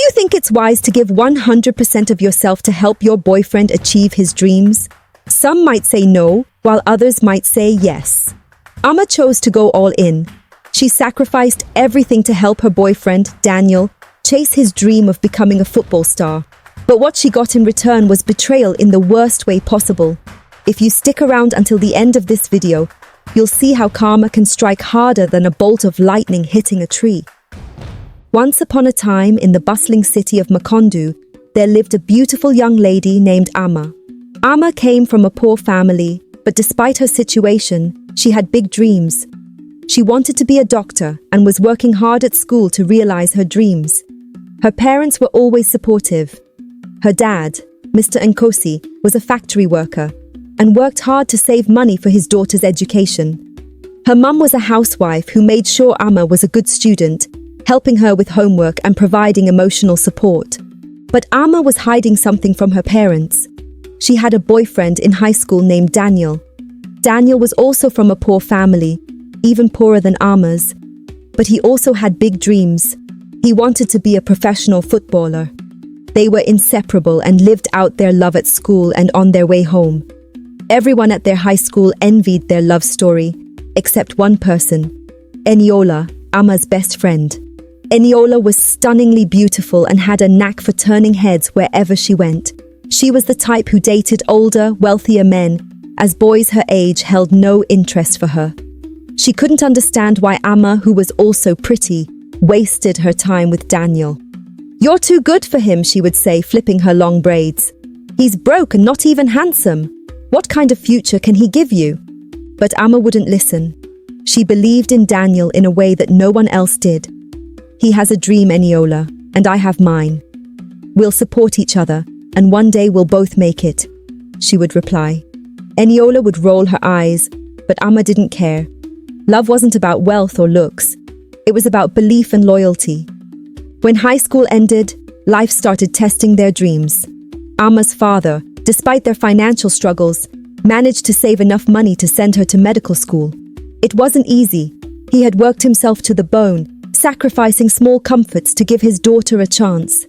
you think it's wise to give 100% of yourself to help your boyfriend achieve his dreams? Some might say no, while others might say yes. Amma chose to go all in. She sacrificed everything to help her boyfriend, Daniel, chase his dream of becoming a football star. But what she got in return was betrayal in the worst way possible. If you stick around until the end of this video, you'll see how karma can strike harder than a bolt of lightning hitting a tree. Once upon a time, in the bustling city of Makondu, there lived a beautiful young lady named Amma. Amma came from a poor family, but despite her situation, she had big dreams. She wanted to be a doctor and was working hard at school to realize her dreams. Her parents were always supportive. Her dad, Mr. Nkosi, was a factory worker and worked hard to save money for his daughter's education. Her mum was a housewife who made sure Amma was a good student, helping her with homework and providing emotional support. But Amma was hiding something from her parents. She had a boyfriend in high school named Daniel. Daniel was also from a poor family, even poorer than Amma's. But he also had big dreams. He wanted to be a professional footballer. They were inseparable and lived out their love at school and on their way home. Everyone at their high school envied their love story, except one person, Eniola, Amma's best friend. Eniola was stunningly beautiful and had a knack for turning heads wherever she went. She was the type who dated older, wealthier men, as boys her age held no interest for her. She couldn't understand why Amma, who was also pretty, wasted her time with Daniel. "You're too good for him," she would say, flipping her long braids. "He's broke and not even handsome. What kind of future can he give you?" But Amma wouldn't listen. She believed in Daniel in a way that no one else did. "He has a dream, Eniola, and I have mine. We'll support each other, and one day we'll both make it," she would reply. Eniola would roll her eyes, but Amma didn't care. Love wasn't about wealth or looks. It was about belief and loyalty. When high school ended, life started testing their dreams. Amma's father, despite their financial struggles, managed to save enough money to send her to medical school. It wasn't easy. He had worked himself to the bone, sacrificing small comforts to give his daughter a chance.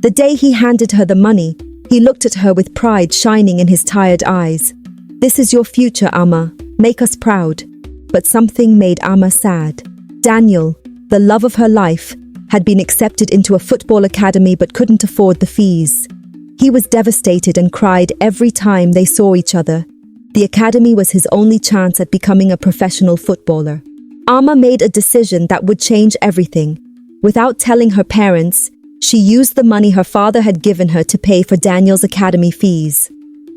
The day he handed her the money, he looked at her with pride shining in his tired eyes. "This is your future, Amma. Make us proud." But something made Amma sad. Daniel, the love of her life, had been accepted into a football academy but couldn't afford the fees. He was devastated and cried every time they saw each other. The academy was his only chance at becoming a professional footballer. Amma made a decision that would change everything. Without telling her parents, she used the money her father had given her to pay for Daniel's academy fees.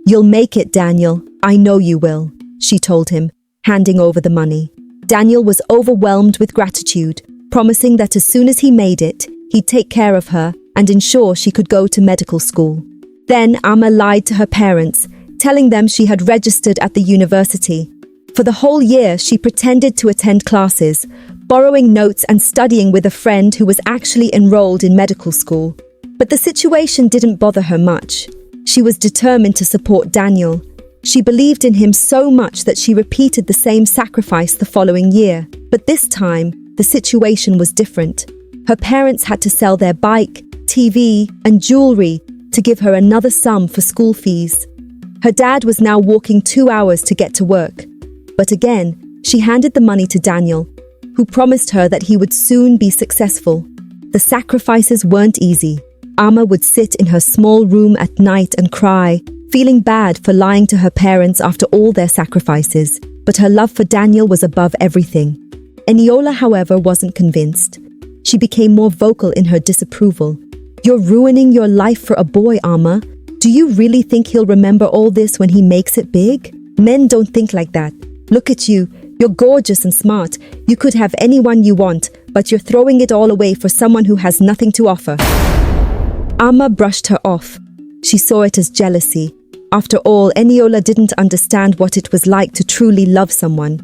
"You'll make it, Daniel. I know you will," she told him, handing over the money. Daniel was overwhelmed with gratitude, promising that as soon as he made it, he'd take care of her and ensure she could go to medical school. Then Amma lied to her parents, telling them she had registered at the university. For the whole year, she pretended to attend classes, borrowing notes and studying with a friend who was actually enrolled in medical school. But the situation didn't bother her much. She was determined to support Daniel. She believed in him so much that she repeated the same sacrifice the following year. But this time, the situation was different. Her parents had to sell their bike, TV, and jewelry to give her another sum for school fees. Her dad was now walking 2 hours to get to work. But again, she handed the money to Daniel, who promised her that he would soon be successful. The sacrifices weren't easy. Amma would sit in her small room at night and cry, feeling bad for lying to her parents after all their sacrifices. But her love for Daniel was above everything. Eniola, however, wasn't convinced. She became more vocal in her disapproval. "You're ruining your life for a boy, Amma. Do you really think he'll remember all this when he makes it big? Men don't think like that. Look at you. You're gorgeous and smart. You could have anyone you want, but you're throwing it all away for someone who has nothing to offer." Amma brushed her off. She saw it as jealousy. After all, Eniola didn't understand what it was like to truly love someone.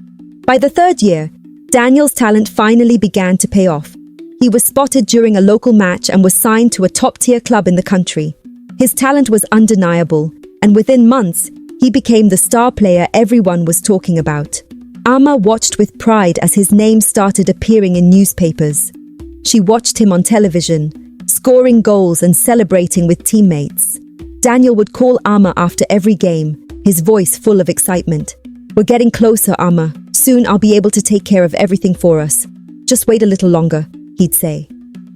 By the 3rd year, Daniel's talent finally began to pay off. He was spotted during a local match and was signed to a top-tier club in the country. His talent was undeniable, and within months, he became the star player everyone was talking about. Amma watched with pride as his name started appearing in newspapers. She watched him on television, scoring goals and celebrating with teammates. Daniel would call Amma after every game, his voice full of excitement. "We're getting closer, Amma. Soon I'll be able to take care of everything for us. Just wait a little longer," he'd say.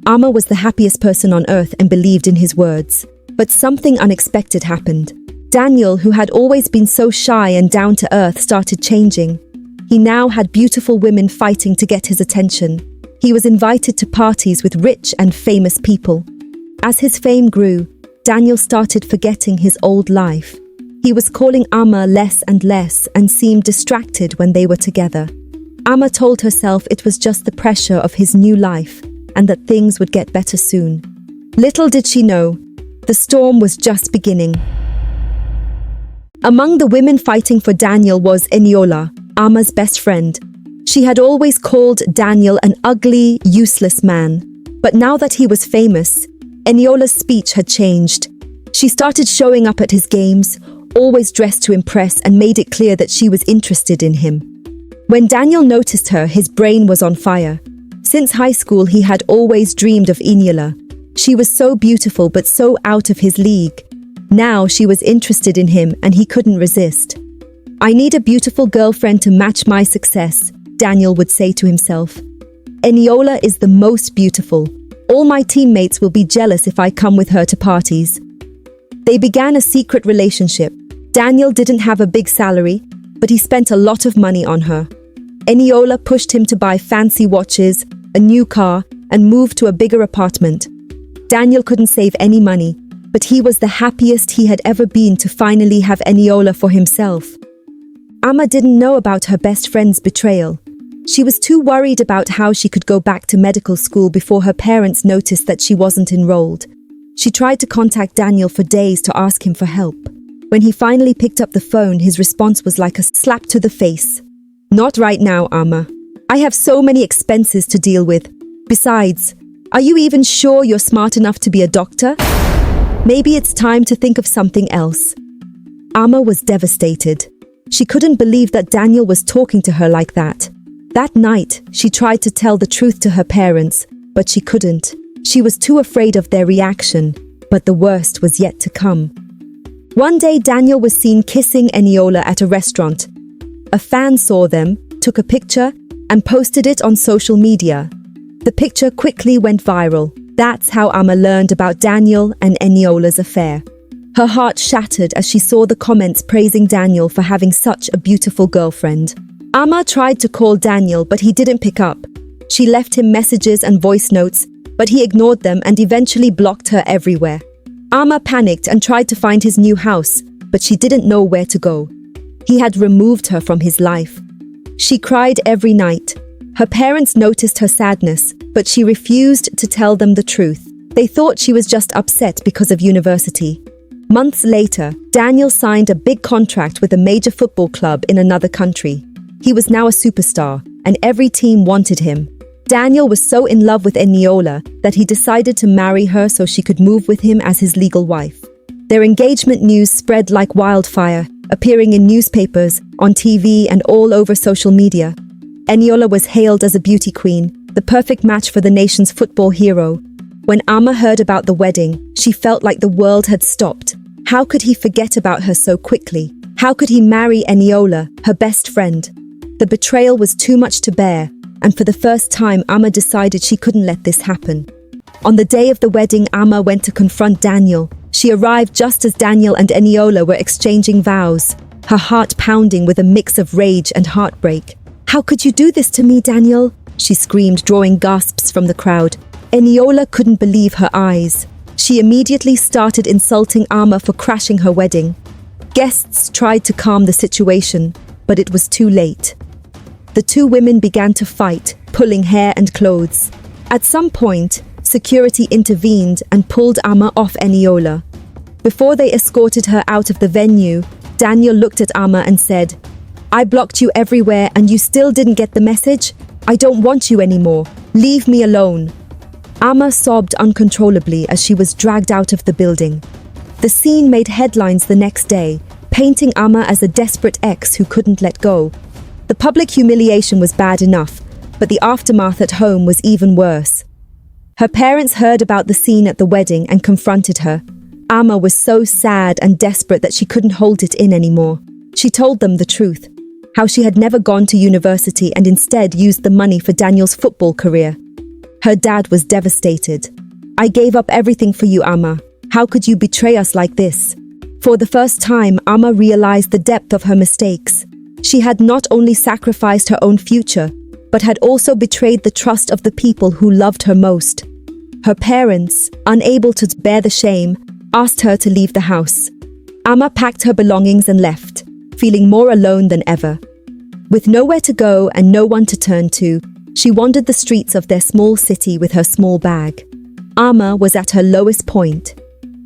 Amma was the happiest person on earth and believed in his words. But something unexpected happened. Daniel, who had always been so shy and down to earth, started changing. He now had beautiful women fighting to get his attention. He was invited to parties with rich and famous people. As his fame grew, Daniel started forgetting his old life. He was calling Amma less and less and seemed distracted when they were together. Amma told herself it was just the pressure of his new life and that things would get better soon. Little did she know, the storm was just beginning. Among the women fighting for Daniel was Eniola, Amma's best friend. She had always called Daniel an ugly, useless man. But now that he was famous, Eniola's speech had changed. She started showing up at his games, always dressed to impress, and made it clear that she was interested in him. When Daniel noticed her, his brain was on fire. Since high school, he had always dreamed of Eniola. She was so beautiful but so out of his league. Now she was interested in him and he couldn't resist. "I need a beautiful girlfriend to match my success," Daniel would say to himself. "Eniola is the most beautiful. All my teammates will be jealous if I come with her to parties." They began a secret relationship. Daniel didn't have a big salary, but he spent a lot of money on her. Eniola pushed him to buy fancy watches, a new car, and move to a bigger apartment. Daniel couldn't save any money, but he was the happiest he had ever been to finally have Eniola for himself. Amma didn't know about her best friend's betrayal. She was too worried about how she could go back to medical school before her parents noticed that she wasn't enrolled. She tried to contact Daniel for days to ask him for help. When he finally picked up the phone, his response was like a slap to the face. "Not right now, Amma. I have so many expenses to deal with. Besides, are you even sure you're smart enough to be a doctor? Maybe it's time to think of something else." Amma was devastated. She couldn't believe that Daniel was talking to her like that. That night, she tried to tell the truth to her parents, but she couldn't. She was too afraid of their reaction, but the worst was yet to come. One day, Daniel was seen kissing Eniola at a restaurant. A fan saw them, took a picture, and posted it on social media. The picture quickly went viral. That's how Amma learned about Daniel and Eniola's affair. Her heart shattered as she saw the comments praising Daniel for having such a beautiful girlfriend. Amma tried to call Daniel, but he didn't pick up. She left him messages and voice notes, but he ignored them and eventually blocked her everywhere. Amma panicked and tried to find his new house, but she didn't know where to go. He had removed her from his life. She cried every night. Her parents noticed her sadness, but she refused to tell them the truth. They thought she was just upset because of university. Months later, Daniel signed a big contract with a major football club in another country. He was now a superstar, and every team wanted him. Daniel was so in love with Eniola that he decided to marry her so she could move with him as his legal wife. Their engagement news spread like wildfire, appearing in newspapers, on TV, and all over social media. Eniola was hailed as a beauty queen, the perfect match for the nation's football hero. When Amma heard about the wedding, she felt like the world had stopped. How could he forget about her so quickly? How could he marry Eniola, her best friend? The betrayal was too much to bear, and for the first time, Amma decided she couldn't let this happen. On the day of the wedding, Amma went to confront Daniel. She arrived just as Daniel and Eniola were exchanging vows, her heart pounding with a mix of rage and heartbreak. "How could you do this to me, Daniel?" she screamed, drawing gasps from the crowd. Eniola couldn't believe her eyes. She immediately started insulting Amma for crashing her wedding. Guests tried to calm the situation, but it was too late. The two women began to fight, pulling hair and clothes. At some point, security intervened and pulled Amma off Eniola. Before they escorted her out of the venue, Daniel looked at Amma and said, "I blocked you everywhere and you still didn't get the message? I don't want you anymore. Leave me alone." Amma sobbed uncontrollably as she was dragged out of the building. The scene made headlines the next day, painting Amma as a desperate ex who couldn't let go. The public humiliation was bad enough, but the aftermath at home was even worse. Her parents heard about the scene at the wedding and confronted her. Amma was so sad and desperate that she couldn't hold it in anymore. She told them the truth, how she had never gone to university and instead used the money for Daniel's football career. Her dad was devastated. "I gave up everything for you, Amma. How could you betray us like this?" For the first time, Amma realized the depth of her mistakes. She had not only sacrificed her own future, but had also betrayed the trust of the people who loved her most. Her parents, unable to bear the shame, asked her to leave the house. Amma packed her belongings and left, feeling more alone than ever. With nowhere to go and no one to turn to, she wandered the streets of their small city with her small bag. Amma was at her lowest point.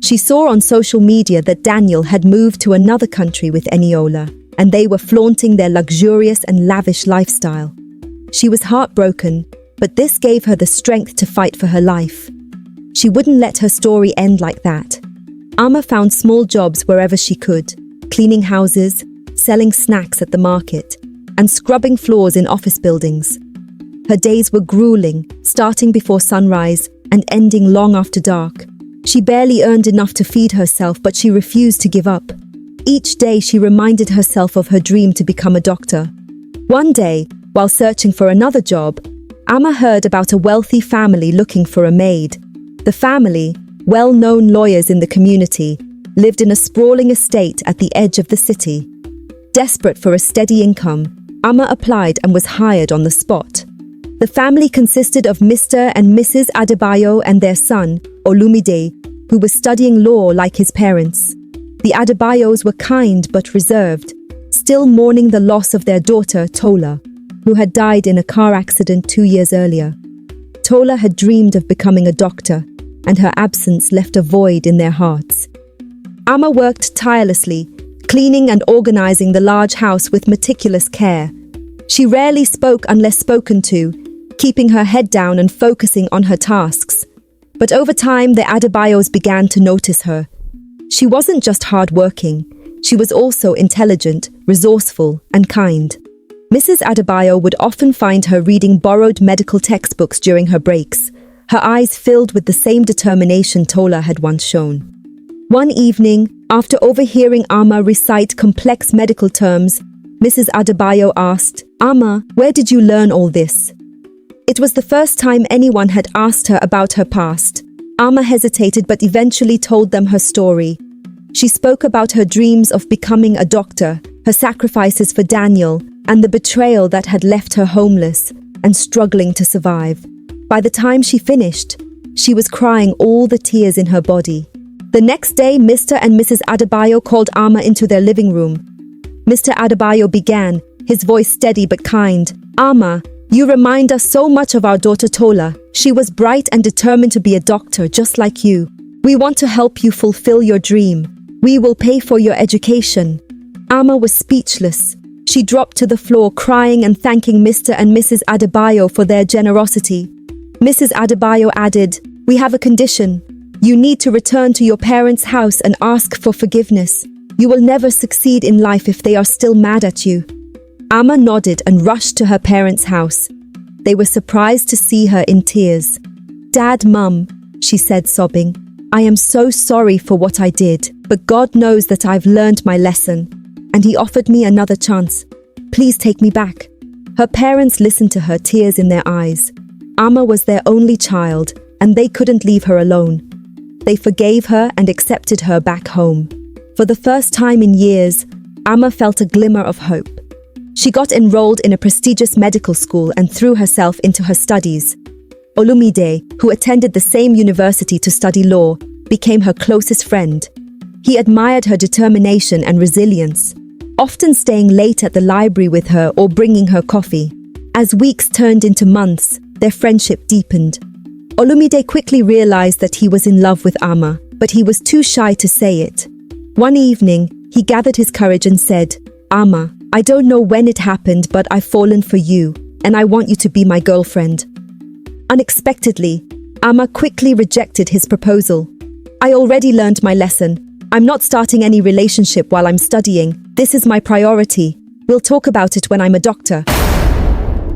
She saw on social media that Daniel had moved to another country with Eniola, and they were flaunting their luxurious and lavish lifestyle. She was heartbroken, but this gave her the strength to fight for her life. She wouldn't let her story end like that. Amma found small jobs wherever she could, cleaning houses, selling snacks at the market, and scrubbing floors in office buildings. Her days were grueling, starting before sunrise and ending long after dark. She barely earned enough to feed herself, but she refused to give up. Each day she reminded herself of her dream to become a doctor. One day, while searching for another job, Amma heard about a wealthy family looking for a maid. The family, well-known lawyers in the community, lived in a sprawling estate at the edge of the city. Desperate for a steady income, Amma applied and was hired on the spot. The family consisted of Mr. and Mrs. Adebayo and their son, Olumide, who was studying law like his parents. The Adebayos were kind but reserved, still mourning the loss of their daughter, Tola, who had died in a car accident 2 years earlier. Tola had dreamed of becoming a doctor, and her absence left a void in their hearts. Amma worked tirelessly, cleaning and organizing the large house with meticulous care. She rarely spoke unless spoken to, keeping her head down and focusing on her tasks. But over time, the Adebayos began to notice her. She wasn't just hardworking, she was also intelligent, resourceful, and kind. Mrs. Adebayo would often find her reading borrowed medical textbooks during her breaks, her eyes filled with the same determination Tola had once shown. One evening, after overhearing Amma recite complex medical terms, Mrs. Adebayo asked, "Amma, where did you learn all this?" It was the first time anyone had asked her about her past. Amma hesitated but eventually told them her story. She spoke about her dreams of becoming a doctor, her sacrifices for Daniel, and the betrayal that had left her homeless and struggling to survive. By the time she finished, she was crying all the tears in her body. The next day, Mr. and Mrs. Adebayo called Amma into their living room. Mr. Adebayo began, his voice steady but kind. "Amma, you remind us so much of our daughter Tola. She was bright and determined to be a doctor just like you. We want to help you fulfill your dream. We will pay for your education." Amma was speechless. She dropped to the floor crying and thanking Mr. and Mrs. Adebayo for their generosity. Mrs. Adebayo added, "We have a condition. You need to return to your parents' house and ask for forgiveness. You will never succeed in life if they are still mad at you." Amma nodded and rushed to her parents' house. They were surprised to see her in tears. "Dad, Mum," she said sobbing, "I am so sorry for what I did, but God knows that I've learned my lesson, and He offered me another chance. Please take me back." Her parents listened to her, tears in their eyes. Amma was their only child, and they couldn't leave her alone. They forgave her and accepted her back home. For the first time in years, Amma felt a glimmer of hope. She got enrolled in a prestigious medical school and threw herself into her studies. Olumide, who attended the same university to study law, became her closest friend. He admired her determination and resilience, often staying late at the library with her or bringing her coffee. As weeks turned into months, their friendship deepened. Olumide quickly realized that he was in love with Amma, but he was too shy to say it. One evening, he gathered his courage and said, "Amma, I don't know when it happened, but I've fallen for you, and I want you to be my girlfriend." Unexpectedly, Amma quickly rejected his proposal. "I already learned my lesson. I'm not starting any relationship while I'm studying. This is my priority. We'll talk about it when I'm a doctor."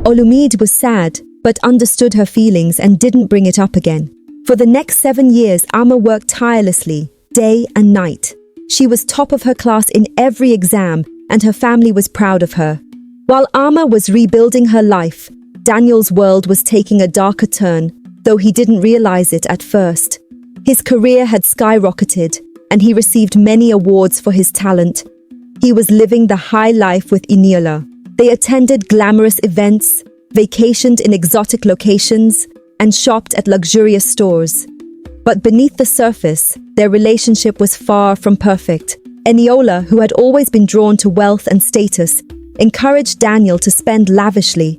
Olumide was sad, but understood her feelings and didn't bring it up again. For the next 7 years, Amma worked tirelessly, day and night. She was top of her class in every exam, and her family was proud of her. While Amma was rebuilding her life, Daniel's world was taking a darker turn, though he didn't realize it at first. His career had skyrocketed, and he received many awards for his talent. He was living the high life with Eniola. They attended glamorous events, vacationed in exotic locations, and shopped at luxurious stores. But beneath the surface, their relationship was far from perfect. Eniola, who had always been drawn to wealth and status, encouraged Daniel to spend lavishly.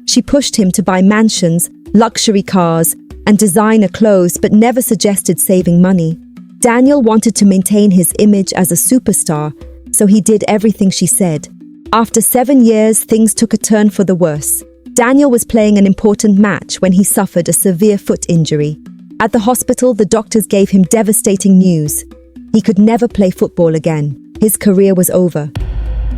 She pushed him to buy mansions, luxury cars, and designer clothes, but never suggested saving money. Daniel wanted to maintain his image as a superstar, so he did everything she said. After 7 years, things took a turn for the worse. Daniel was playing an important match when he suffered a severe foot injury. At the hospital, the doctors gave him devastating news. He could never play football again. His career was over.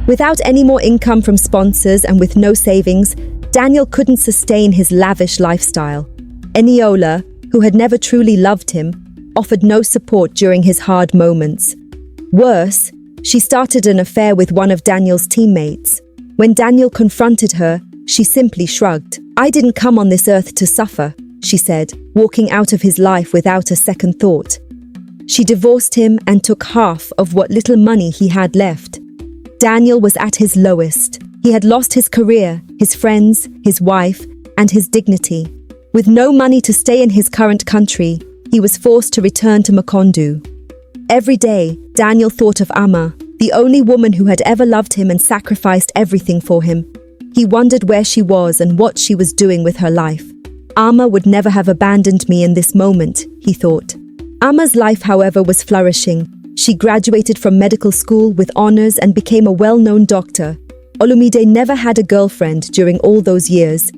Without any more income from sponsors and with no savings, Daniel couldn't sustain his lavish lifestyle. Eniola, who had never truly loved him, offered no support during his hard moments. Worse, she started an affair with one of Daniel's teammates. When Daniel confronted her, she simply shrugged. "I didn't come on this earth to suffer," she said, walking out of his life without a second thought. She divorced him and took half of what little money he had left. Daniel was at his lowest. He had lost his career, his friends, his wife, and his dignity. With no money to stay in his current country, he was forced to return to Makondu. Every day, Daniel thought of Amma, the only woman who had ever loved him and sacrificed everything for him. He wondered where she was and what she was doing with her life. Amma would never have abandoned me in this moment, he thought. Amma's life, however, was flourishing. She graduated from medical school with honors and became a well-known doctor. Olumide never had a girlfriend during all those years.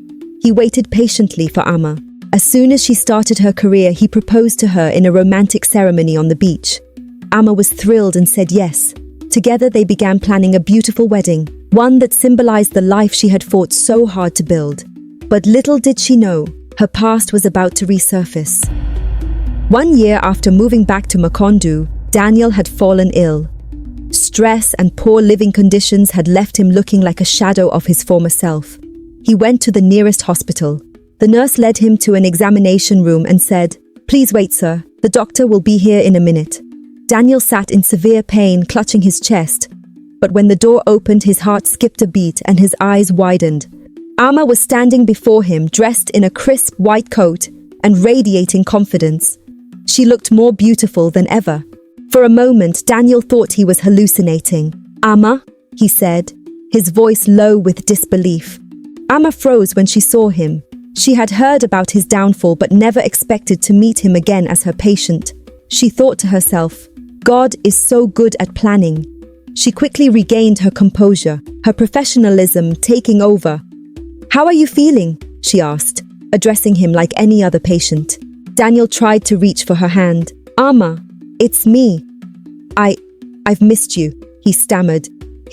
He waited patiently for Amma. As soon as she started her career, he proposed to her in a romantic ceremony on the beach. Amma was thrilled and said yes. Together they began planning a beautiful wedding, one that symbolized the life she had fought so hard to build. But little did she know, her past was about to resurface. 1 year after moving back to Makondu, Daniel had fallen ill. Stress and poor living conditions had left him looking like a shadow of his former self. He went to the nearest hospital. The nurse led him to an examination room and said, "Please wait, sir. The doctor will be here in a minute." Daniel sat in severe pain, clutching his chest. But when the door opened, his heart skipped a beat and his eyes widened. Amma was standing before him, dressed in a crisp white coat and radiating confidence. She looked more beautiful than ever. For a moment, Daniel thought he was hallucinating. "Amma," he said, his voice low with disbelief. Amma froze when she saw him. She had heard about his downfall but never expected to meet him again as her patient. She thought to herself, "God is so good at planning." She quickly regained her composure, her professionalism taking over. "How are you feeling?" she asked, addressing him like any other patient. Daniel tried to reach for her hand. "Amma, it's me. I've missed you," he stammered,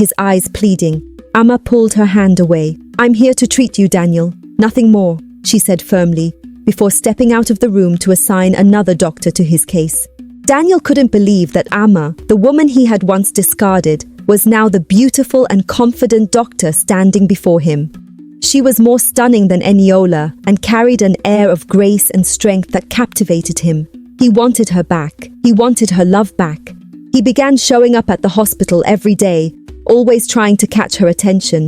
his eyes pleading. Amma pulled her hand away. "I'm here to treat you, Daniel. Nothing more," she said firmly, before stepping out of the room to assign another doctor to his case. Daniel couldn't believe that Amma, the woman he had once discarded, was now the beautiful and confident doctor standing before him. She was more stunning than Eniola and carried an air of grace and strength that captivated him. He wanted her back. He wanted her love back. He began showing up at the hospital every day, always trying to catch her attention.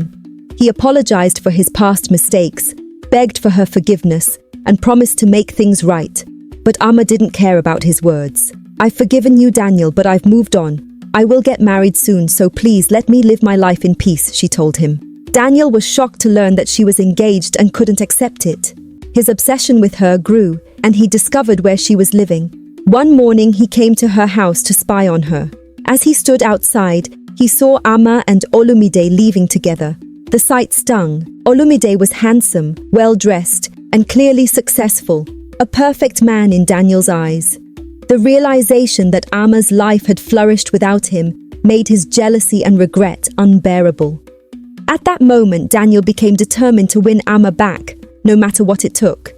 He apologized for his past mistakes, begged for her forgiveness, and promised to make things right. But Amma didn't care about his words. "I've forgiven you, Daniel, but I've moved on. I will get married soon, so please let me live my life in peace," she told him. Daniel was shocked to learn that she was engaged and couldn't accept it. His obsession with her grew, and he discovered where she was living. One morning, he came to her house to spy on her. As he stood outside, he saw Amma and Olumide leaving together. The sight stung. Olumide was handsome, well-dressed, and clearly successful, a perfect man in Daniel's eyes. The realization that Amma's life had flourished without him made his jealousy and regret unbearable. At that moment, Daniel became determined to win Amma back, no matter what it took.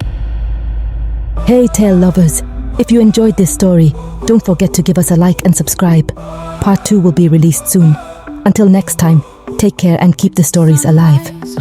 Hey tale lovers, if you enjoyed this story, don't forget to give us a like and subscribe. Part 2 will be released soon. Until next time, take care and keep the stories alive.